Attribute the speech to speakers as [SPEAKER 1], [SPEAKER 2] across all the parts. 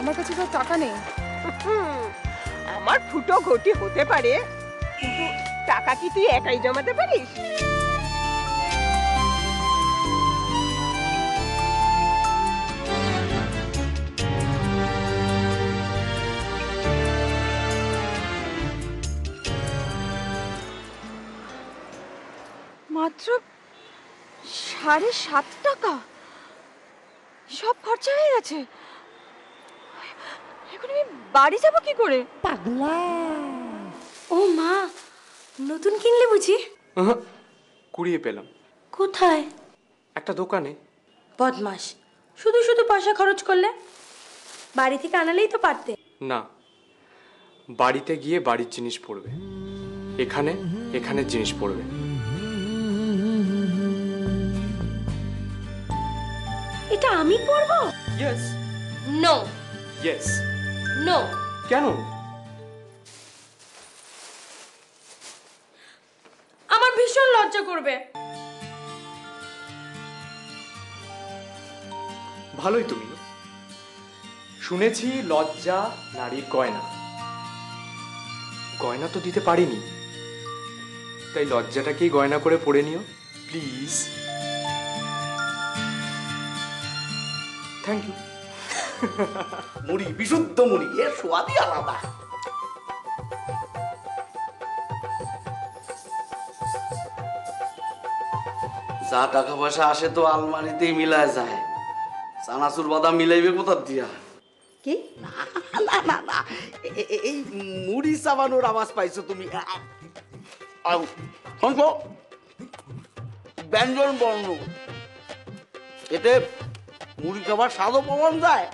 [SPEAKER 1] আমার কাছে তো টাকা নেই।
[SPEAKER 2] আমার ফুটো ঘটি হতে পারে, কিন্তু টাকা কি তুই একাই জমাতে পারিস?
[SPEAKER 1] মাত্র 7.5 টাকা, সব খরচা হয়ে গেছে। এখন আমি বাড়ি যাবো কি করে?
[SPEAKER 3] পাগলা। ও মা, নতুন কিনলে বুঝি?
[SPEAKER 4] কুড়িয়ে পেলাম।
[SPEAKER 3] কোথায়?
[SPEAKER 4] একটা দোকানে।
[SPEAKER 3] বদমাস, শুধু শুধু পয়সা খরচ করলে। বাড়ি থেকে আনালেই তো পারতে।
[SPEAKER 4] না, বাড়িতে গিয়ে বাড়ির জিনিস পড়বে, এখানে এখানের জিনিস পড়বে।
[SPEAKER 3] এটা আমি পরবো?
[SPEAKER 4] ইয়েস।
[SPEAKER 3] নো।
[SPEAKER 4] ইয়েস।
[SPEAKER 3] নো।
[SPEAKER 4] কেন?
[SPEAKER 3] আমার ভীষণ লজ্জা করবে।
[SPEAKER 4] ভালোই তুমি। শুনেছি লজ্জা নারীর গয়না। গয়না তো দিতে পারিনি, তাই লজ্জাটাকেই গয়না করে পড়ে নিও প্লিজ। Thank you.
[SPEAKER 5] মুড়ি, বিশুদ্ধ মুড়ি, এর স্বাদই আলাদা। যা টাকা পয়সা আসে তো আলমারিতেই মিলায় যায়, চানাচুর বাদাম মিলাইবে কোথার দিয়া?
[SPEAKER 3] কি?
[SPEAKER 5] না না না না, এই মুড়ি চাবানোর আওয়াজ পাইছো তুমি? শুনছো, ব্যঞ্জন বর্ণ, এতে মুড়ি খাবার স্বাদও পাওয়া যায়,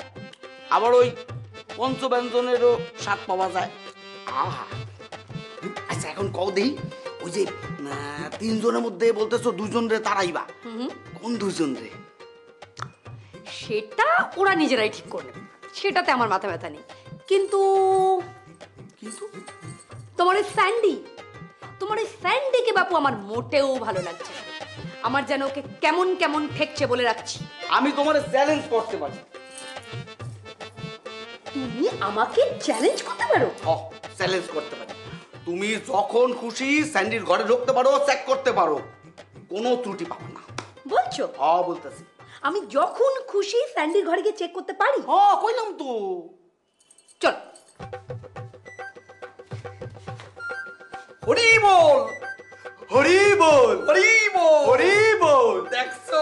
[SPEAKER 5] আবার ওই পঞ্চব্যঞ্জনেরও স্বাদ পাওয়া যায়। আহা, আচ্ছা এখন কও দেই, ওই যে 3 জনের মধ্যে বলতেছো 2 জন রে তারাইবা, কোন 2 জন রে?
[SPEAKER 3] সেটা ওরা নিজেরাই ঠিক করবে, সেটাতে আমার মাথা ব্যথা নেই। কিন্তু
[SPEAKER 5] কিন্তু
[SPEAKER 3] তোমার এই স্যান্ডি, তোমার এই স্যান্ডিকে বাপু আমার মোটেও ভালো লাগছে না। আমার যেন ওকে কেমন কেমন ঠেকছে বলে রাখছি।
[SPEAKER 5] আমি তোমার চ্যালেঞ্জ করতে পারি।
[SPEAKER 3] তুমি আমাকে চ্যালেঞ্জ করতে পারো?
[SPEAKER 5] চ্যালেঞ্জ করতে পারি। তুমি যখন খুশি স্যান্ডির ঘরে ঢুকতে পারো, চেক করতে পারো, কোনো ত্রুটি পাবে না।
[SPEAKER 3] বলছো?
[SPEAKER 5] বলতেছি।
[SPEAKER 3] আমি যখন খুশি স্যান্ডির ঘরে গিয়ে চেক করতে পারি?
[SPEAKER 5] কইলাম তো।
[SPEAKER 3] চল।
[SPEAKER 5] হরি বল,
[SPEAKER 4] হরি বল,
[SPEAKER 5] হরি বল,
[SPEAKER 4] হরি বল।
[SPEAKER 5] দেখছো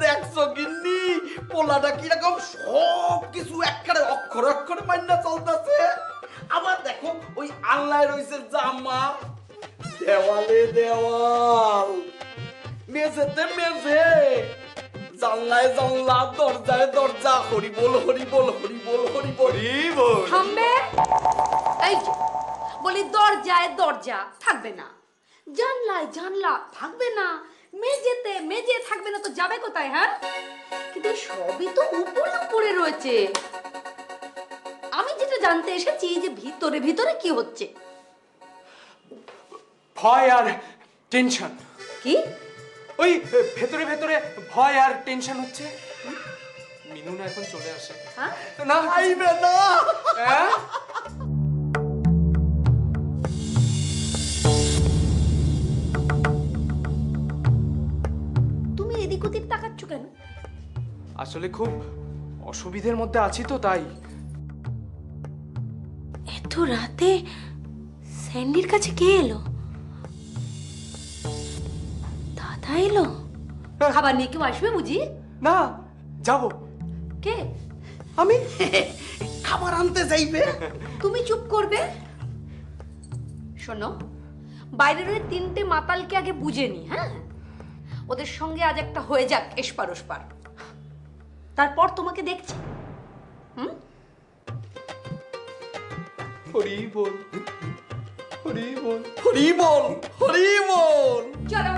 [SPEAKER 5] দেখছো গিন্নি, পোলাটা কিরকম সব কিছু একবারে অক্ষরে অক্ষরে মান্না চলতেছে। আবার দেখো ওই আল্লাহ রইছে জামা, দেওয়ালে দেওয়াল, মেঝেতে মেঝে, জানলায় জানলা, দরজায় দরজা। হরি বল, হরি বল, হরি বল, হরি বল,
[SPEAKER 4] হরি বল।
[SPEAKER 3] থামবে? এই যে বলি, দরজায় দরজা থাকবে না, জানলায় জানলা থাকবে না, মেঝেতে মেঝে থাকবে না, তো যাবে কোথায়? হ্যাঁ, কিন্তু সবই তো উপরে উপরে রয়েছে। আমি যেটা জানতে এসেছি যে ভিতরে ভিতরে কি হচ্ছে।
[SPEAKER 4] ভয় আর টেনশন।
[SPEAKER 3] কি?
[SPEAKER 4] ওই ভেতরে ভেতরে ভয় আর টেনশন হচ্ছে। মিনু না এখন চলে আসে?
[SPEAKER 3] হ্যাঁ?
[SPEAKER 4] না
[SPEAKER 5] আইবে না।
[SPEAKER 4] হ্যাঁ?
[SPEAKER 3] তুমি এদিক ওদিক তাকাচ্ছ কেন?
[SPEAKER 4] আসলে খুব অসুবিধার মধ্যে আছি তো, তাই।
[SPEAKER 3] এত রাতে স্যান্ডির কাছে কে এলো? দাদা এলো? খাবার নিয়ে কেউ আসবে বুঝি?
[SPEAKER 4] না, যাব।
[SPEAKER 3] কে?
[SPEAKER 4] আমি।
[SPEAKER 5] খাবার আনতে যাইবে।
[SPEAKER 3] তুমি চুপ করবে। শোনো, বাইরের ওই 3টে মাতালকে আগে বুঝে নি। হ্যাঁ, ওদের সঙ্গে আজ একটা হয়ে যাক এসপার ওসপার, তারপর তোমাকে দেখছি।
[SPEAKER 4] হরি বল, হরি বল,
[SPEAKER 5] হরি বল, হরি বল।
[SPEAKER 3] চলো।